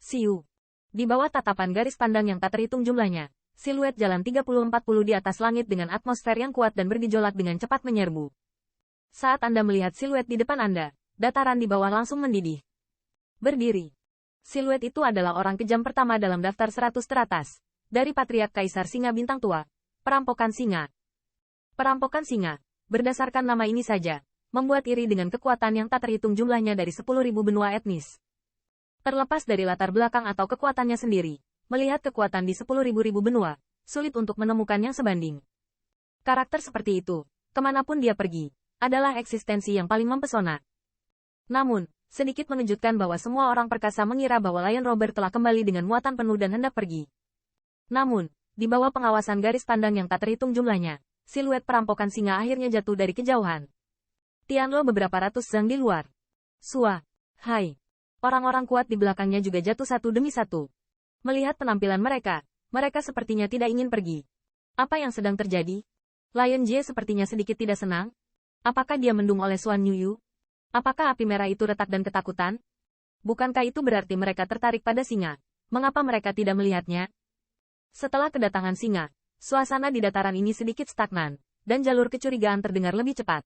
Siu. Di bawah tatapan garis pandang yang tak terhitung jumlahnya, siluet jalan 30-40 di atas langit dengan atmosfer yang kuat dan bergejolak dengan cepat menyerbu. Saat Anda melihat siluet di depan Anda, dataran di bawah langsung mendidih. Berdiri. Siluet itu adalah orang kejam pertama dalam daftar 100 teratas. Dari Patriark Kaisar Singa Bintang Tua. Perampokan Singa. Perampokan Singa. Berdasarkan nama ini saja, membuat iri dengan kekuatan yang tak terhitung jumlahnya dari 10.000 benua etnis. Terlepas dari latar belakang atau kekuatannya sendiri, melihat kekuatan di 10.000 benua, sulit untuk menemukan yang sebanding. Karakter seperti itu, kemanapun dia pergi, adalah eksistensi yang paling mempesona. Namun, sedikit mengejutkan bahwa semua orang perkasa mengira bahwa Lion Robert telah kembali dengan muatan penuh dan hendak pergi. Namun, di bawah pengawasan garis pandang yang tak terhitung jumlahnya, siluet perampokan singa akhirnya jatuh dari kejauhan. Tianlo beberapa ratus zang di luar. Sua. Hai. Orang-orang kuat di belakangnya juga jatuh satu demi satu. Melihat penampilan mereka, mereka sepertinya tidak ingin pergi. Apa yang sedang terjadi? Lion Jie sepertinya sedikit tidak senang. Apakah dia mendung oleh Xuan Yuyu? Apakah api merah itu retak dan ketakutan? Bukankah itu berarti mereka tertarik pada singa? Mengapa mereka tidak melihatnya? Setelah kedatangan singa, suasana di dataran ini sedikit stagnan, dan jalur kecurigaan terdengar lebih cepat.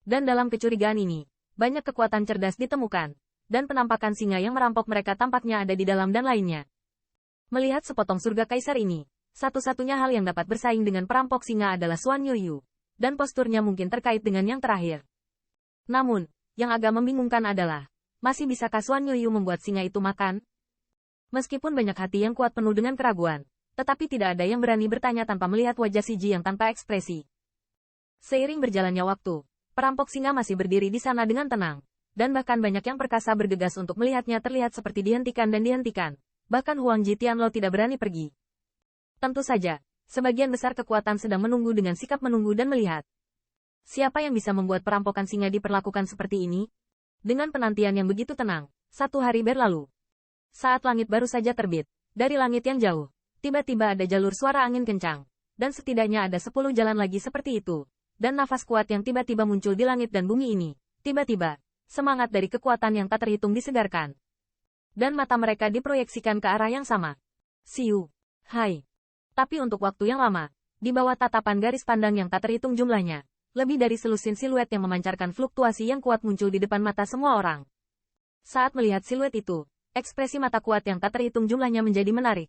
Dan dalam kecurigaan ini, banyak kekuatan cerdas ditemukan, dan penampakan singa yang merampok mereka tampaknya ada di dalam dan lainnya. Melihat sepotong surga kaisar ini, satu-satunya hal yang dapat bersaing dengan perampok singa adalah Xuan Yuyu, dan posturnya mungkin terkait dengan yang terakhir. Namun, yang agak membingungkan adalah, masih bisakah Xuan Yuyu membuat singa itu makan? Meskipun banyak hati yang kuat penuh dengan keraguan, tetapi tidak ada yang berani bertanya tanpa melihat wajah si Ji yang tanpa ekspresi. Seiring berjalannya waktu, perampok singa masih berdiri di sana dengan tenang. Dan bahkan banyak yang perkasa bergegas untuk melihatnya terlihat seperti dihentikan dan dihentikan. Bahkan Huang Ji Tianlo tidak berani pergi. Tentu saja, sebagian besar kekuatan sedang menunggu dengan sikap menunggu dan melihat. Siapa yang bisa membuat perampokan singa diperlakukan seperti ini? Dengan penantian yang begitu tenang, satu hari berlalu. Saat langit baru saja terbit, dari langit yang jauh, tiba-tiba ada jalur suara angin kencang. Dan setidaknya ada 10 jalan lagi seperti itu. Dan nafas kuat yang tiba-tiba muncul di langit dan bumi ini. Tiba-tiba, semangat dari kekuatan yang tak terhitung disegarkan. Dan mata mereka diproyeksikan ke arah yang sama. Siu. Hai. Tapi untuk waktu yang lama, di bawah tatapan garis pandang yang tak terhitung jumlahnya, lebih dari selusin siluet yang memancarkan fluktuasi yang kuat muncul di depan mata semua orang. Saat melihat siluet itu, ekspresi mata kuat yang tak terhitung jumlahnya menjadi menarik.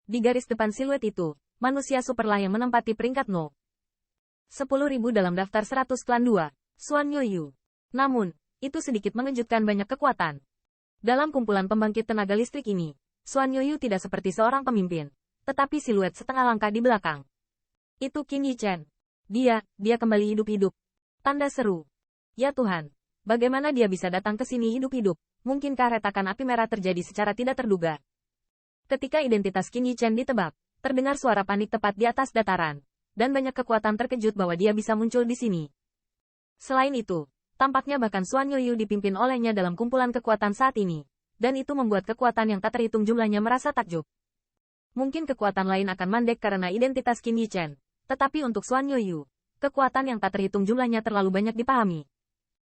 Di garis depan siluet itu, manusia superlah yang menempati peringkat 0. 10.000 dalam daftar 100 klan 2, Xuan Yuyu. Namun, itu sedikit mengejutkan banyak kekuatan. Dalam kumpulan pembangkit tenaga listrik ini, Xuan Yuyu tidak seperti seorang pemimpin, tetapi siluet setengah langkah di belakang. Itu Qin Yichen. Dia kembali hidup-hidup. Tanda seru. Ya Tuhan, bagaimana dia bisa datang ke sini hidup-hidup? Mungkinkah retakan api merah terjadi secara tidak terduga? Ketika identitas Qin Yichen ditebak, terdengar suara panik tepat di atas dataran, dan banyak kekuatan terkejut bahwa dia bisa muncul di sini. Selain itu, tampaknya bahkan Xuan Yuyu dipimpin olehnya dalam kumpulan kekuatan saat ini, dan itu membuat kekuatan yang tak terhitung jumlahnya merasa takjub. Mungkin kekuatan lain akan mandek karena identitas Qin Yichen, tetapi untuk Xuan Yuyu, kekuatan yang tak terhitung jumlahnya terlalu banyak dipahami.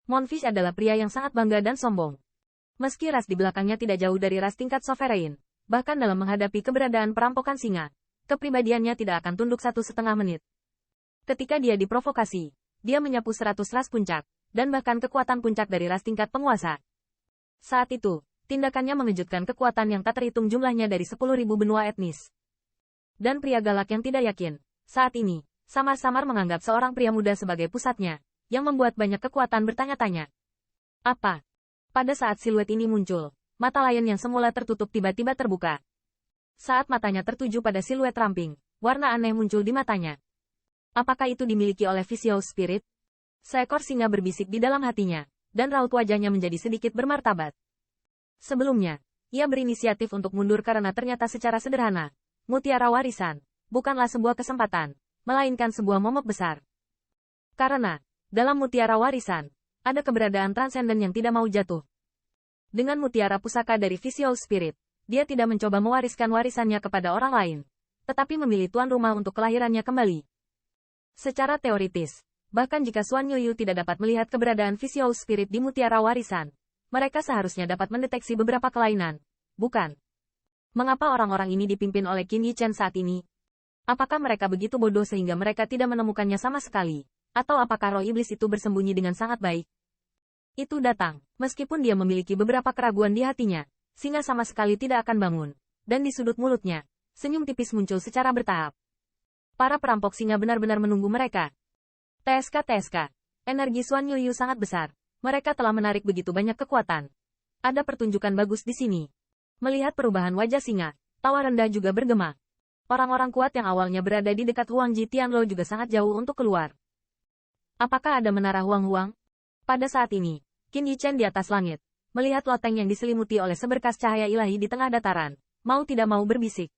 Monfish adalah pria yang sangat bangga dan sombong. Meski ras di belakangnya tidak jauh dari ras tingkat sovereign, bahkan dalam menghadapi keberadaan perampokan singa, kepribadiannya tidak akan tunduk 1,5 menit. Ketika dia diprovokasi, dia menyapu 100 ras puncak, dan bahkan kekuatan puncak dari ras tingkat penguasa. Saat itu, tindakannya mengejutkan kekuatan yang tak terhitung jumlahnya dari 10.000 benua etnis. Dan pria galak yang tidak yakin, saat ini, samar-samar menganggap seorang pria muda sebagai pusatnya, yang membuat banyak kekuatan bertanya-tanya. Apa? Pada saat siluet ini muncul, mata Lion yang semula tertutup tiba-tiba terbuka. Saat matanya tertuju pada siluet ramping, warna aneh muncul di matanya. Apakah itu dimiliki oleh Vicious Spirit? Seekor singa berbisik di dalam hatinya, dan raut wajahnya menjadi sedikit bermartabat. Sebelumnya, ia berinisiatif untuk mundur karena ternyata secara sederhana, mutiara warisan, bukanlah sebuah kesempatan, melainkan sebuah momok besar. Karena, dalam mutiara warisan, ada keberadaan transenden yang tidak mau jatuh. Dengan mutiara pusaka dari Vicious Spirit, dia tidak mencoba mewariskan warisannya kepada orang lain, tetapi memilih tuan rumah untuk kelahirannya kembali. Secara teoritis, bahkan jika Xuan Yuyu tidak dapat melihat keberadaan Vicious Spirit di mutiara warisan, mereka seharusnya dapat mendeteksi beberapa kelainan, bukan? Mengapa orang-orang ini dipimpin oleh Qin Yichen saat ini? Apakah mereka begitu bodoh sehingga mereka tidak menemukannya sama sekali? Atau apakah roh iblis itu bersembunyi dengan sangat baik? Itu datang. Meskipun dia memiliki beberapa keraguan di hatinya, singa sama sekali tidak akan bangun. Dan di sudut mulutnya, senyum tipis muncul secara bertahap. Para perampok singa benar-benar menunggu mereka. TSK. Energi Xuan Yuyu sangat besar. Mereka telah menarik begitu banyak kekuatan. Ada pertunjukan bagus di sini. Melihat perubahan wajah singa, tawa rendah juga bergema. Orang-orang kuat yang awalnya berada di dekat Huang Ji Tianluo juga sangat jauh untuk keluar. Apakah ada menara Huang? Pada saat ini, Qin Yichen di atas langit, melihat loteng yang diselimuti oleh seberkas cahaya ilahi di tengah dataran, mau tidak mau berbisik.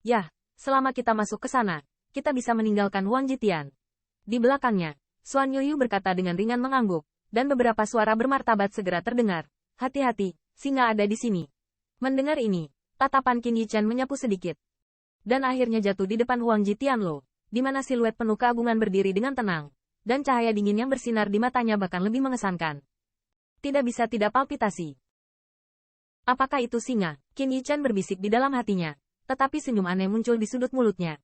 Yah, selama kita masuk ke sana, kita bisa meninggalkan Huang Jitian. Di belakangnya, Xuan Yuyu berkata dengan ringan mengangguk, dan beberapa suara bermartabat segera terdengar. Hati-hati, singa ada di sini. Mendengar ini, tatapan Qin Yichen menyapu sedikit. Dan akhirnya jatuh di depan Huang Jitianluo, di mana siluet penuh keagungan berdiri dengan tenang. Dan cahaya dingin yang bersinar di matanya bahkan lebih mengesankan. Tidak bisa tidak palpitasi. Apakah itu singa? Qin Yichen berbisik di dalam hatinya. Tetapi senyum aneh muncul di sudut mulutnya.